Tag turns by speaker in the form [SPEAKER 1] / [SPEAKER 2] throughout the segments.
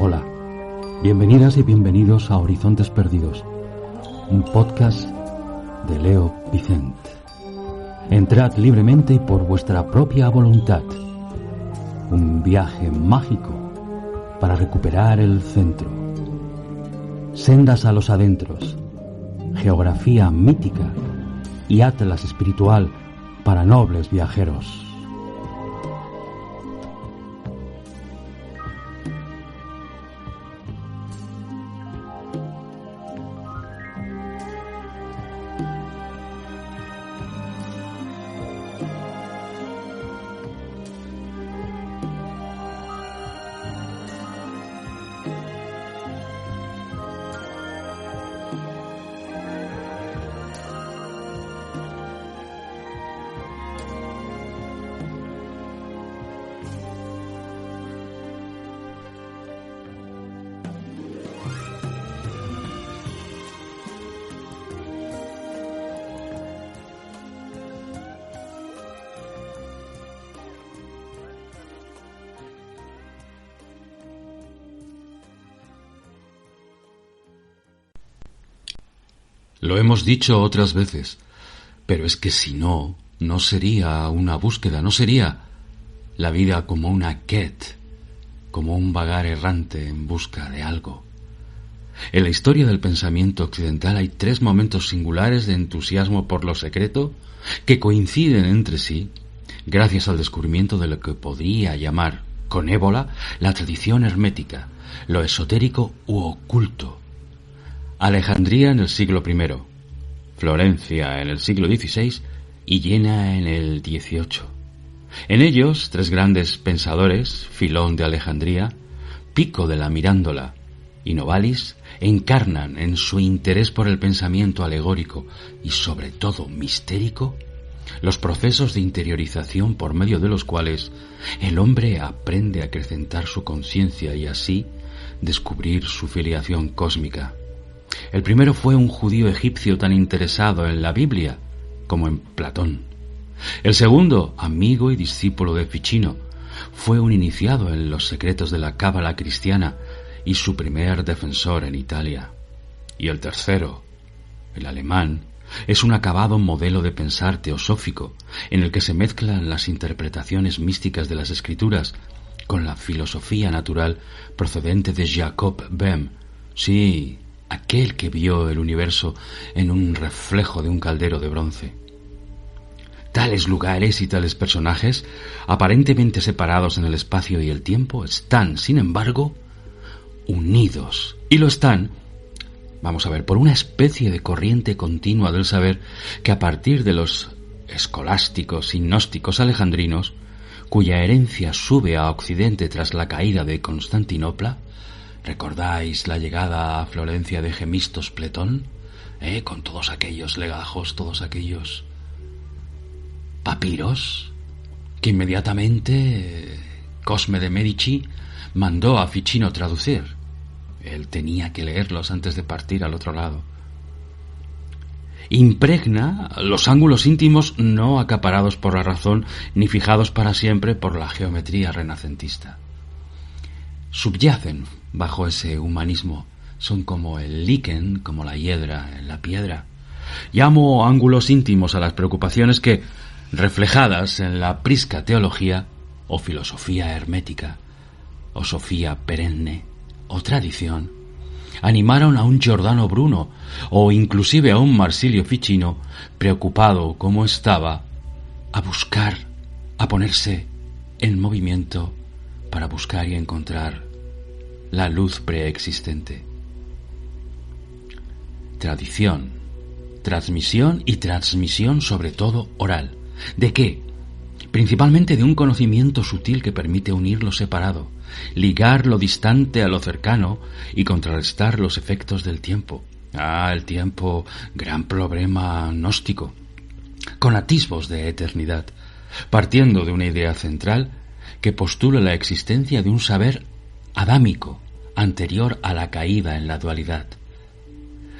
[SPEAKER 1] Hola, bienvenidas y bienvenidos a Horizontes Perdidos, un podcast de Leo Vicent. Entrad libremente y por vuestra propia voluntad. Un viaje mágico para recuperar el centro. Sendas a los adentros, geografía mítica y atlas espiritual para nobles viajeros.
[SPEAKER 2] Lo hemos dicho otras veces, pero es que si no, no sería una búsqueda, no sería la vida como una quête, como un vagar errante en busca de algo. En la historia del pensamiento occidental hay tres momentos singulares de entusiasmo por lo secreto que coinciden entre sí gracias al descubrimiento de lo que podría llamar con ébola la tradición hermética, lo esotérico u oculto. Alejandría en el siglo I, Florencia en el siglo XVI y Jena en el XVIII. En ellos, tres grandes pensadores, Filón de Alejandría, Pico de la Mirándola y Novalis, encarnan en su interés por el pensamiento alegórico y sobre todo mistérico los procesos de interiorización por medio de los cuales el hombre aprende a acrecentar su conciencia y así descubrir su filiación cósmica. El primero fue un judío egipcio tan interesado en la Biblia como en Platón. El segundo, amigo y discípulo de Ficino, fue un iniciado en los secretos de la cábala cristiana y su primer defensor en Italia. Y el tercero, el alemán, es un acabado modelo de pensar teosófico en el que se mezclan las interpretaciones místicas de las escrituras con la filosofía natural procedente de Jacob Böhm. Sí, aquel que vio el universo en un reflejo de un caldero de bronce. Tales lugares y tales personajes, aparentemente separados en el espacio y el tiempo, están, sin embargo, unidos. Y lo están, vamos a ver, por una especie de corriente continua del saber que a partir de los escolásticos y gnósticos alejandrinos, cuya herencia sube a Occidente tras la caída de Constantinopla. ¿Recordáis la llegada a Florencia de Gemistos Pletón? Con todos aquellos legajos, todos aquellos papiros que inmediatamente Cosme de Medici mandó a Ficino traducir. Él tenía que leerlos antes de partir al otro lado. Impregna los ángulos íntimos no acaparados por la razón ni fijados para siempre por la geometría renacentista. Subyacen bajo ese humanismo, son como el líquen, como la hiedra en la piedra. Llamo ángulos íntimos a las preocupaciones que, reflejadas en la prisca teología, o filosofía hermética, o sofía perenne, o tradición, animaron a un Giordano Bruno, o inclusive a un Marsilio Ficino, preocupado como estaba, a buscar, a ponerse en movimiento para buscar y encontrar la luz preexistente. Tradición, transmisión y transmisión sobre todo oral. ¿De qué? Principalmente de un conocimiento sutil que permite unir lo separado, ligar lo distante a lo cercano y contrarrestar los efectos del tiempo. El tiempo, gran problema gnóstico, con atisbos de eternidad, partiendo de una idea central que postula la existencia de un saber adámico, anterior a la caída en la dualidad.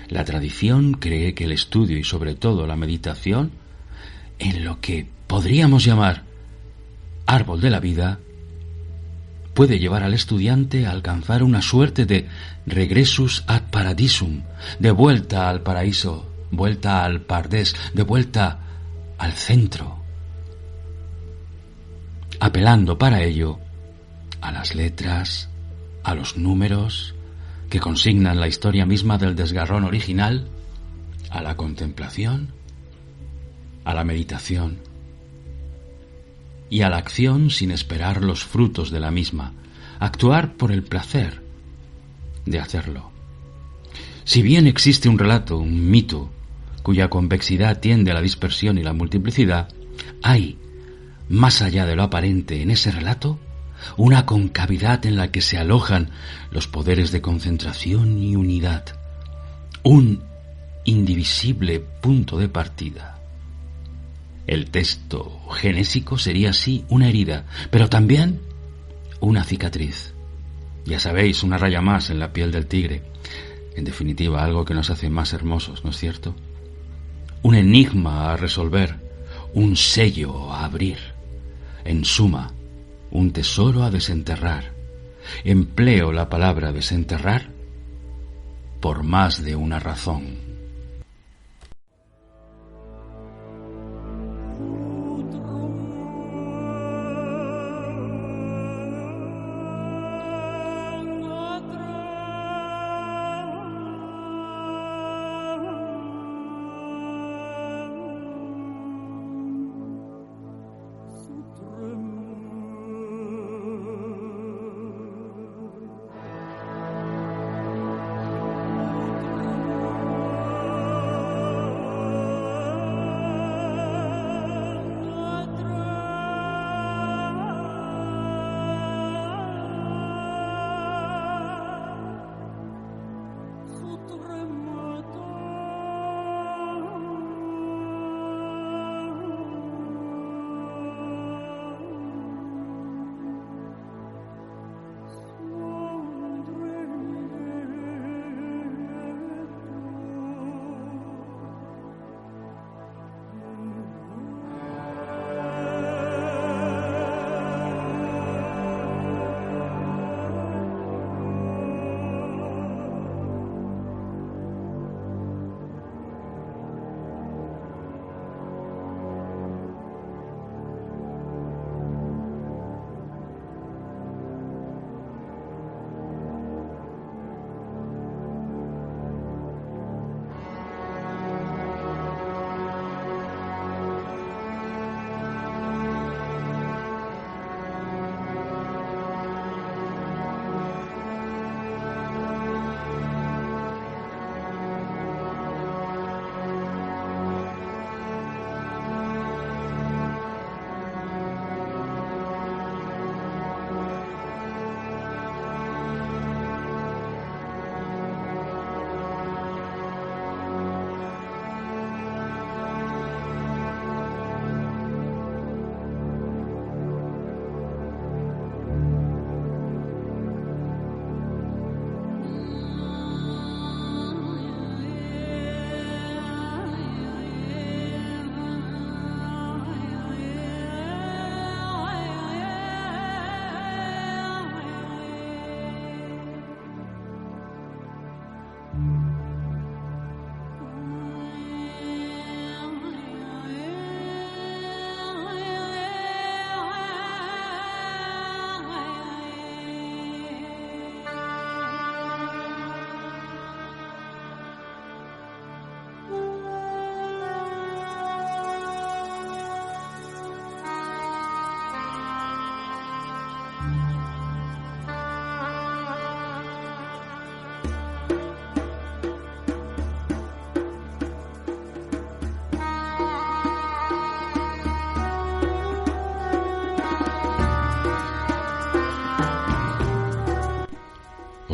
[SPEAKER 2] La tradición cree que el estudio y sobre todo la meditación, en lo que podríamos llamar árbol de la vida, puede llevar al estudiante a alcanzar una suerte de regressus ad paradisum, de vuelta al paraíso, vuelta al pardés, de vuelta al centro, apelando para ello a las letras, a los números que consignan la historia misma del desgarrón original, a la contemplación, a la meditación y a la acción sin esperar los frutos de la misma, actuar por el placer de hacerlo. Si bien existe un relato, un mito, cuya convexidad tiende a la dispersión y la multiplicidad, hay, más allá de lo aparente en ese relato, una concavidad en la que se alojan los poderes de concentración y unidad, un indivisible punto de partida. El texto genésico sería así una herida, pero también una cicatriz. Ya sabéis, una raya más en la piel del tigre. En definitiva, algo que nos hace más hermosos, ¿no es cierto? Un enigma a resolver, un sello a abrir. En suma, un tesoro a desenterrar. Empleo la palabra desenterrar por más de una razón.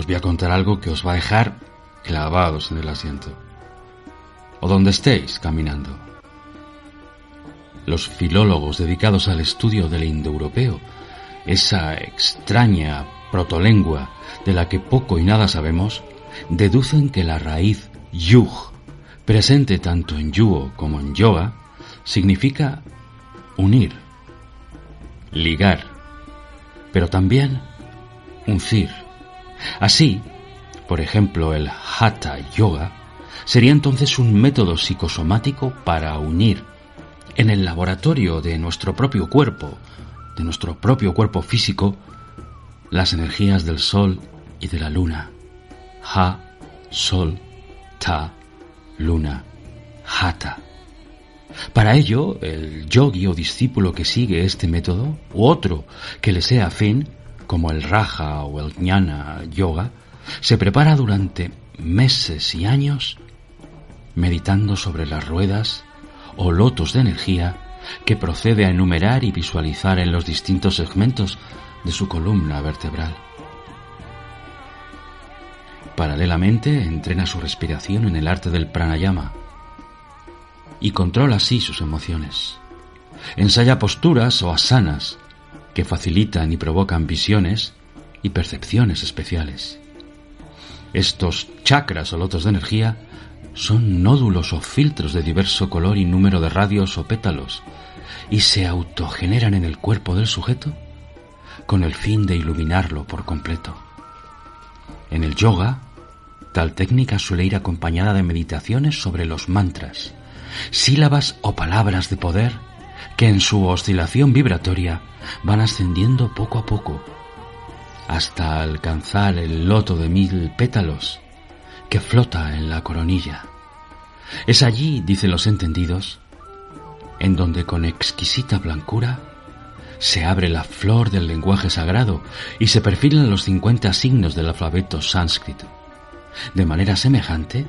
[SPEAKER 2] voy a contar algo que os va a dejar clavados en el asiento, o donde estéis caminando. Los filólogos dedicados al estudio del indoeuropeo, esa extraña protolengua de la que poco y nada sabemos, deducen que la raíz yug, presente tanto en yugo como en yoga, significa unir, ligar, pero también uncir. Así, por ejemplo, el Hatha Yoga sería entonces un método psicosomático para unir en el laboratorio de nuestro propio cuerpo, físico, las energías del sol y de la luna. Ha, sol, ta, luna, Hatha. Para ello, el yogi o discípulo que sigue este método, u otro que le sea afín, como el Raja o el Jnana Yoga, se prepara durante meses y años meditando sobre las ruedas o lotos de energía que procede a enumerar y visualizar en los distintos segmentos de su columna vertebral. Paralelamente, entrena su respiración en el arte del pranayama y controla así sus emociones. Ensaya posturas o asanas que facilitan y provocan visiones y percepciones especiales. Estos chakras o lotos de energía son nódulos o filtros de diverso color y número de radios o pétalos y se autogeneran en el cuerpo del sujeto con el fin de iluminarlo por completo. En el yoga, tal técnica suele ir acompañada de meditaciones sobre los mantras, sílabas o palabras de poder que en su oscilación vibratoria van ascendiendo poco a poco hasta alcanzar el loto de 1000 pétalos que flota en la coronilla. Es allí, dicen los entendidos, en donde con exquisita blancura se abre la flor del lenguaje sagrado y se perfilan los 50 signos del alfabeto sánscrito. De manera semejante,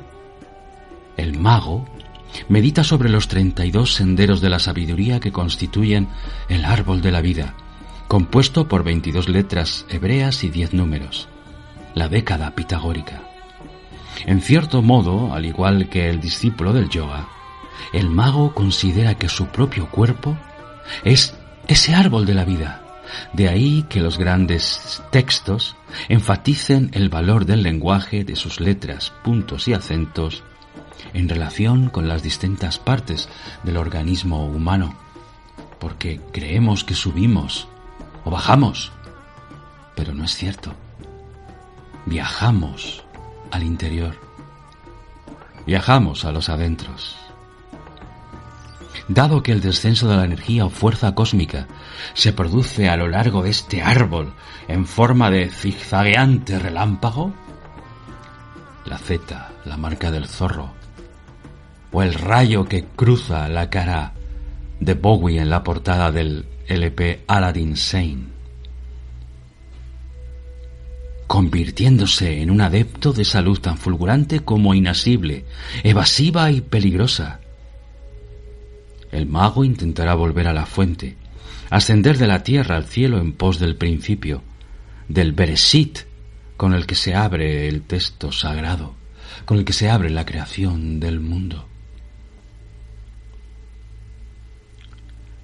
[SPEAKER 2] el mago medita sobre los 32 senderos de la sabiduría que constituyen el árbol de la vida, compuesto por 22 letras hebreas y 10 números, la década pitagórica. En cierto modo, al igual que el discípulo del yoga, el mago considera que su propio cuerpo es ese árbol de la vida. De ahí que los grandes textos enfaticen el valor del lenguaje, de sus letras, puntos y acentos, en relación con las distintas partes del organismo humano, porque creemos que subimos o bajamos, pero no es cierto. Viajamos al interior, viajamos a los adentros. Dado que el descenso de la energía o fuerza cósmica se produce a lo largo de este árbol en forma de zigzagueante relámpago, la zeta, la marca del zorro, o el rayo que cruza la cara de Bowie en la portada del LP Aladdin Sane, convirtiéndose en un adepto de esa luz tan fulgurante como inasible, evasiva y peligrosa. El mago intentará volver a la fuente, ascender de la tierra al cielo en pos del principio, del Bereshit, con el que se abre el texto sagrado, con el que se abre la creación del mundo.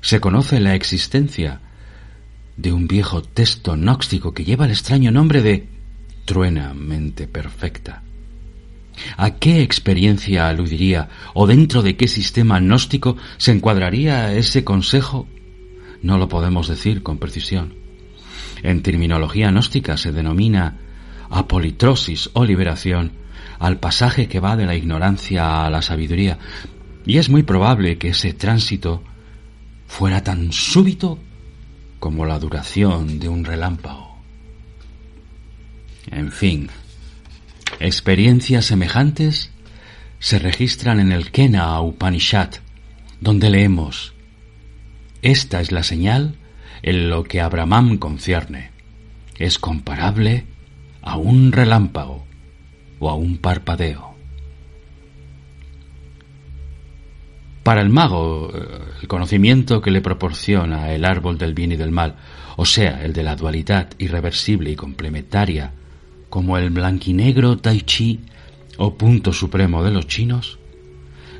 [SPEAKER 2] Se conoce la existencia de un viejo texto gnóstico que lleva el extraño nombre de Truena Mente Perfecta. ¿A qué experiencia aludiría o dentro de qué sistema gnóstico se encuadraría ese consejo? No lo podemos decir con precisión. En terminología gnóstica se denomina apolitrosis o liberación al pasaje que va de la ignorancia a la sabiduría, y es muy probable que ese tránsito fuera tan súbito como la duración de un relámpago. En fin, experiencias semejantes se registran en el Kena Upanishad, donde leemos: esta es la señal en lo que a Brahman concierne. Es comparable a un relámpago o a un parpadeo. Para el mago, el conocimiento que le proporciona el árbol del bien y del mal, o sea, el de la dualidad irreversible y complementaria como el blanquinegro tai chi o punto supremo de los chinos,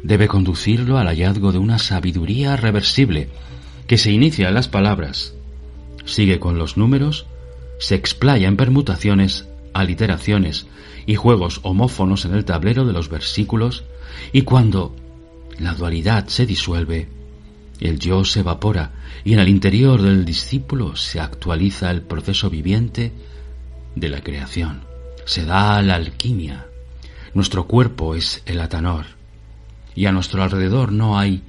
[SPEAKER 2] debe conducirlo al hallazgo de una sabiduría reversible que se inicia en las palabras, sigue con los números, se explaya en permutaciones, aliteraciones y juegos homófonos en el tablero de los versículos, y cuando la dualidad se disuelve, el yo se evapora y en el interior del discípulo se actualiza el proceso viviente de la creación. Se da la alquimia. Nuestro cuerpo es el atanor y a nuestro alrededor no hay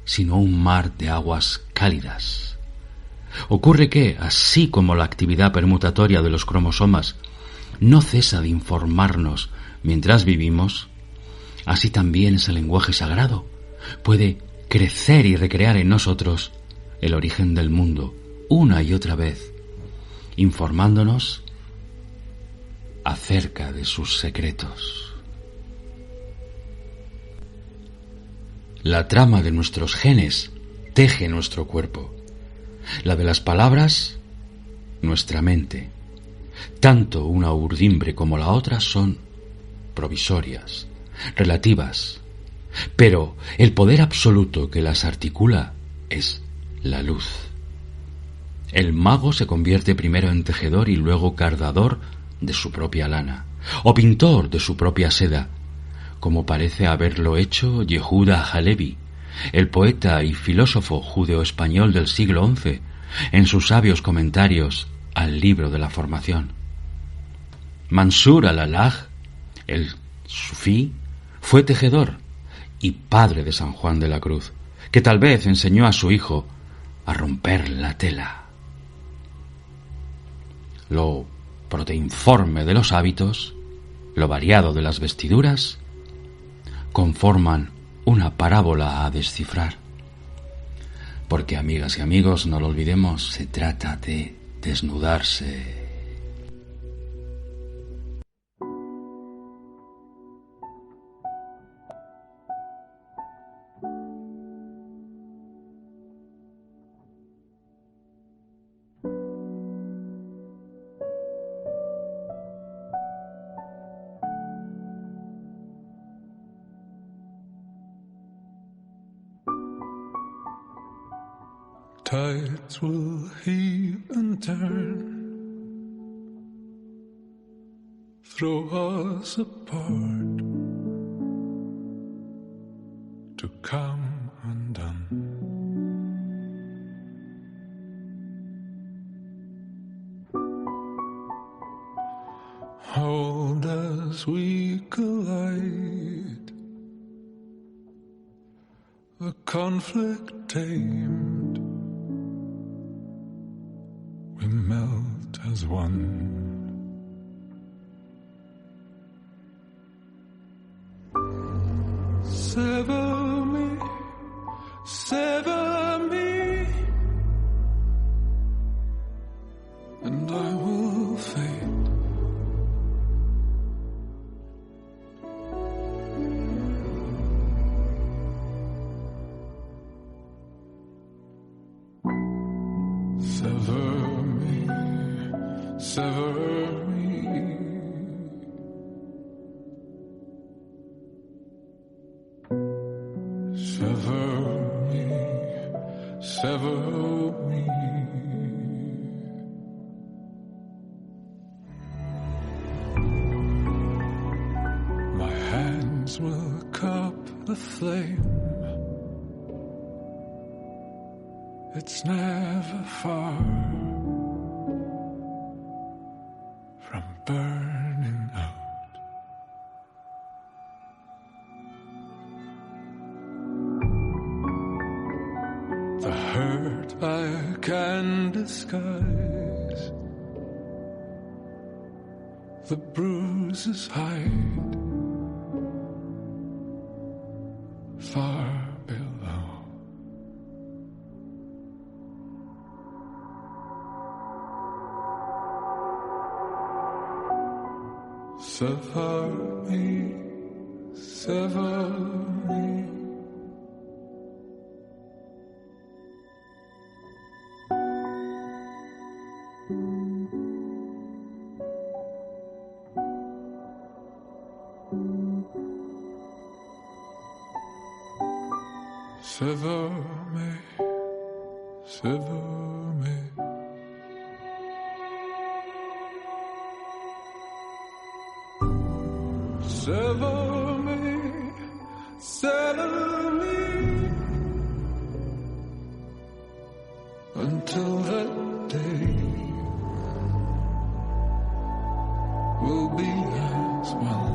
[SPEAKER 2] sino un mar de aguas cálidas. Ocurre que, así como la actividad permutatoria de los cromosomas no cesa de informarnos mientras vivimos, así también ese lenguaje sagrado puede crecer y recrear en nosotros el origen del mundo una y otra vez, informándonos acerca de sus secretos. La trama de nuestros genes teje nuestro cuerpo, la de las palabras, nuestra mente. Tanto una urdimbre como la otra son provisorias, relativas, pero el poder absoluto que las articula es la luz. El mago se convierte primero en tejedor y luego cardador de su propia lana, o pintor de su propia seda, como parece haberlo hecho Yehuda Halevi, el poeta y filósofo judeo-español del siglo XI, en sus sabios comentarios al libro de la formación. Mansur al-Alaj, el sufí, fue tejedor y padre de San Juan de la Cruz, que tal vez enseñó a su hijo a romper la tela. Lo proteinforme de los hábitos, lo variado de las vestiduras, conforman una parábola a descifrar. Porque, amigas y amigos, no lo olvidemos, se trata de desnudarse.
[SPEAKER 3] Tides will heave and turn, throw us apart, to come undone. Hold as we collide, the conflict tamed, we melt as one. Sever me, and I will fade. Sever me, sever me. Sever me, sever me. My hands will cup the flame. It's never far from burning out. The hurt I can disguise, the bruises hide far below. Sever me, sever me. sever me, sever me. Sever me, sever me, until that day will be as well.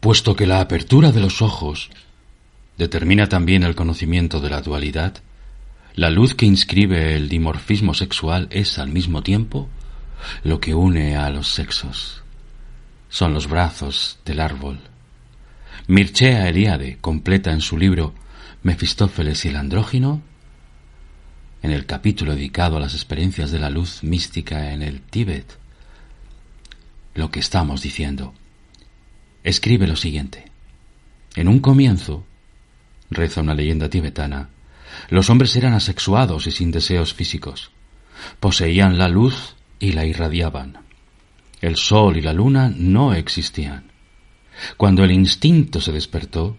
[SPEAKER 2] Puesto que la apertura de los ojos determina también el conocimiento de la dualidad, la luz que inscribe el dimorfismo sexual es al mismo tiempo lo que une a los sexos. Son los brazos del árbol. Mircea Eliade completa en su libro Mefistófeles y el andrógino, en el capítulo dedicado a las experiencias de la luz mística en el Tíbet, lo que estamos diciendo. Escribe lo siguiente: en un comienzo, reza una leyenda tibetana, los hombres eran asexuados y sin deseos físicos. Poseían la luz y la irradiaban. El sol y la luna no existían. Cuando el instinto se despertó,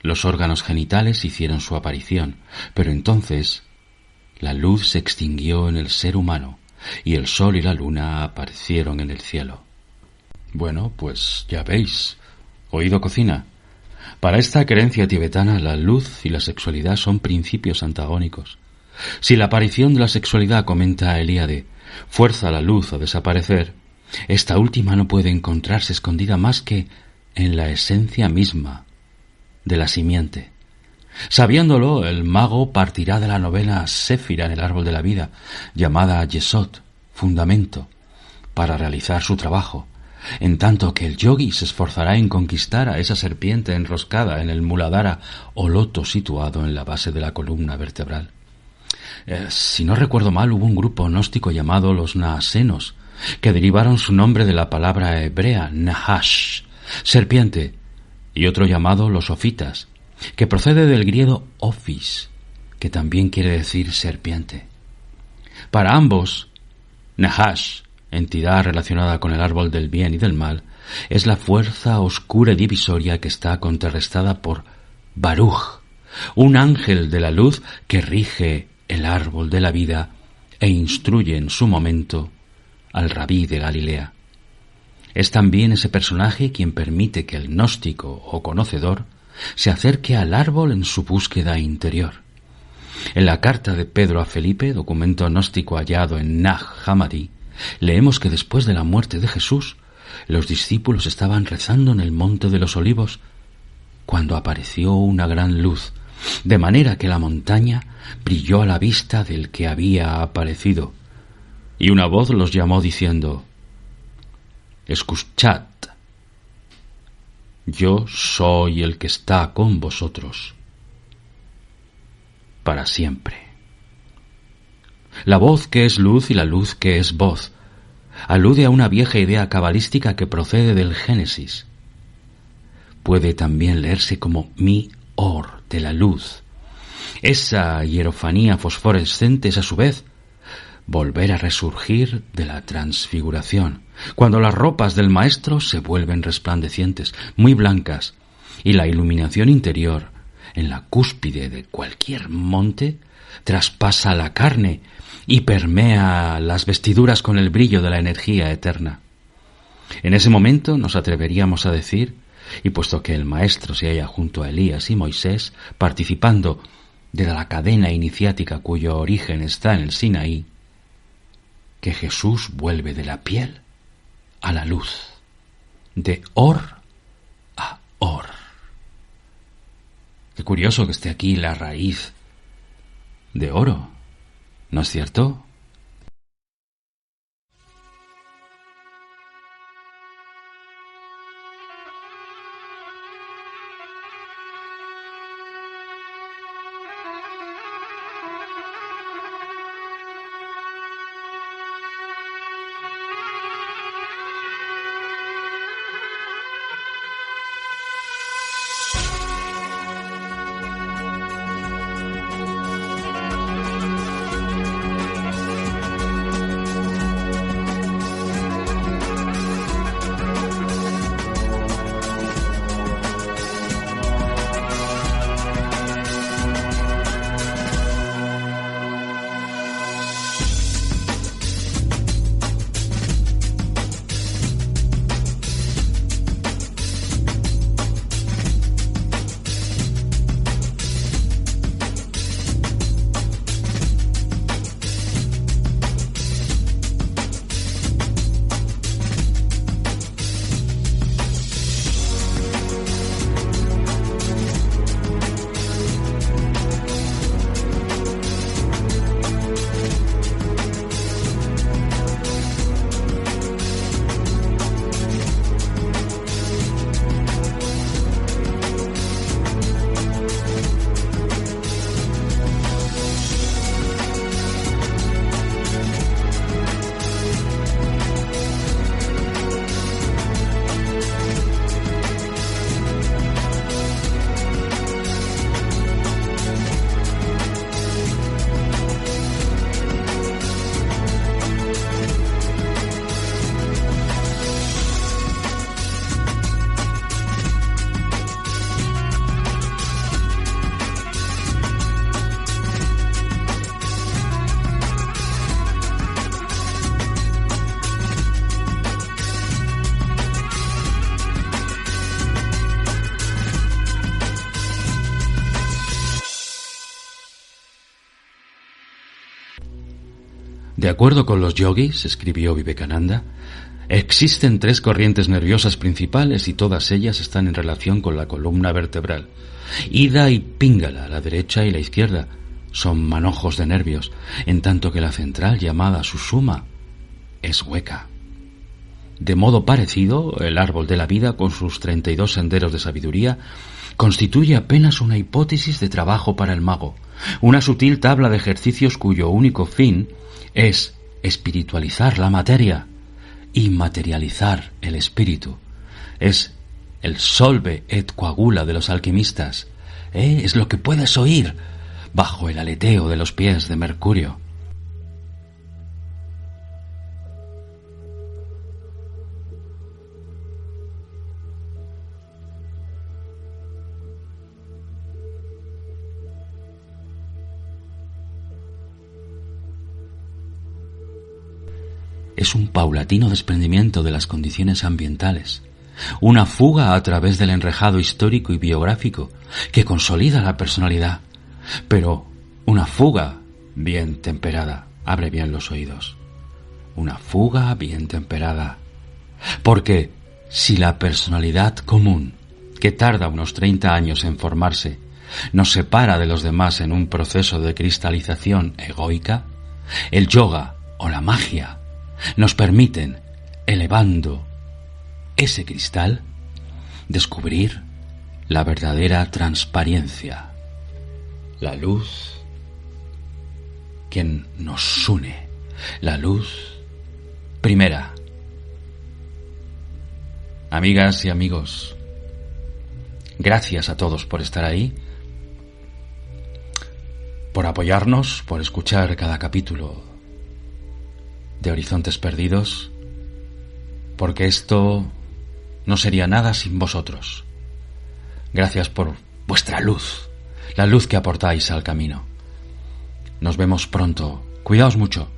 [SPEAKER 2] los órganos genitales hicieron su aparición, pero entonces la luz se extinguió en el ser humano y el sol y la luna aparecieron en el cielo. Bueno, pues ya veis, oído cocina. Para esta creencia tibetana, la luz y la sexualidad son principios antagónicos. Si la aparición de la sexualidad, comenta Eliade, fuerza a la luz a desaparecer, esta última no puede encontrarse escondida más que en la esencia misma de la simiente. Sabiéndolo, el mago partirá de la novena séfira en el árbol de la vida, llamada Yesod, fundamento, para realizar su trabajo, en tanto que el yogi se esforzará en conquistar a esa serpiente enroscada en el muladhara o loto situado en la base de la columna vertebral. Si no recuerdo mal, hubo un grupo gnóstico llamado los Naasenos, que derivaron su nombre de la palabra hebrea Nahash, serpiente, y otro llamado los Ofitas, que procede del griego Ophis, que también quiere decir serpiente. Para ambos, Nahash, entidad relacionada con el árbol del bien y del mal, es la fuerza oscura y divisoria que está contrarrestada por Baruch, un ángel de la luz que rige el árbol de la vida e instruye en su momento al rabí de Galilea. Es también ese personaje quien permite que el gnóstico o conocedor se acerque al árbol en su búsqueda interior. En la carta de Pedro a Felipe, documento gnóstico hallado en Nag Hammadi, leemos que después de la muerte de Jesús, los discípulos estaban rezando en el Monte de los Olivos cuando apareció una gran luz, de manera que la montaña brilló a la vista del que había aparecido, y una voz los llamó diciendo: «Escuchad, yo soy el que está con vosotros para siempre». La voz que es luz y la luz que es voz alude a una vieja idea cabalística que procede del Génesis. Puede también leerse como mi-or, de la luz. Esa hierofanía fosforescente es a su vez volver a resurgir de la transfiguración, cuando las ropas del maestro se vuelven resplandecientes, muy blancas, y la iluminación interior, en la cúspide de cualquier monte, traspasa la carne y permea las vestiduras con el brillo de la energía eterna. En ese momento nos atreveríamos a decir y puesto que el Maestro se halla junto a Elías y Moisés, participando de la cadena iniciática cuyo origen está en el Sinaí, que Jesús vuelve de la piel a la luz, de or a or. Qué curioso que esté aquí la raíz de oro, ¿no es cierto? De acuerdo con los yogis, escribió Vivekananda, existen 3 corrientes nerviosas principales y todas ellas están en relación con la columna vertebral. Ida y Pingala, la derecha y la izquierda, son manojos de nervios, en tanto que la central, llamada Sushumna, es hueca. De modo parecido, el árbol de la vida, con sus 32 senderos de sabiduría, constituye apenas una hipótesis de trabajo para el mago, una sutil tabla de ejercicios cuyo único fin es espiritualizar la materia y materializar el espíritu. Es el solve et coagula de los alquimistas. Es lo que puedes oír bajo el aleteo de los pies de Mercurio. Es un paulatino desprendimiento de las condiciones ambientales, una fuga a través del enrejado histórico y biográfico que consolida la personalidad, pero una fuga bien temperada. Abre bien los oídos. Una fuga bien temperada. Porque si la personalidad común, que tarda unos 30 años en formarse, nos separa de los demás en un proceso de cristalización egoica, el yoga o la magia nos permiten, elevando ese cristal, descubrir la verdadera transparencia, la luz que nos une, la luz primera. Amigas y amigos, gracias a todos por estar ahí, por apoyarnos, por escuchar cada capítulo de Horizontes Perdidos, porque esto no sería nada sin vosotros. Gracias por vuestra luz, la luz que aportáis al camino. Nos vemos pronto. Cuidaos mucho.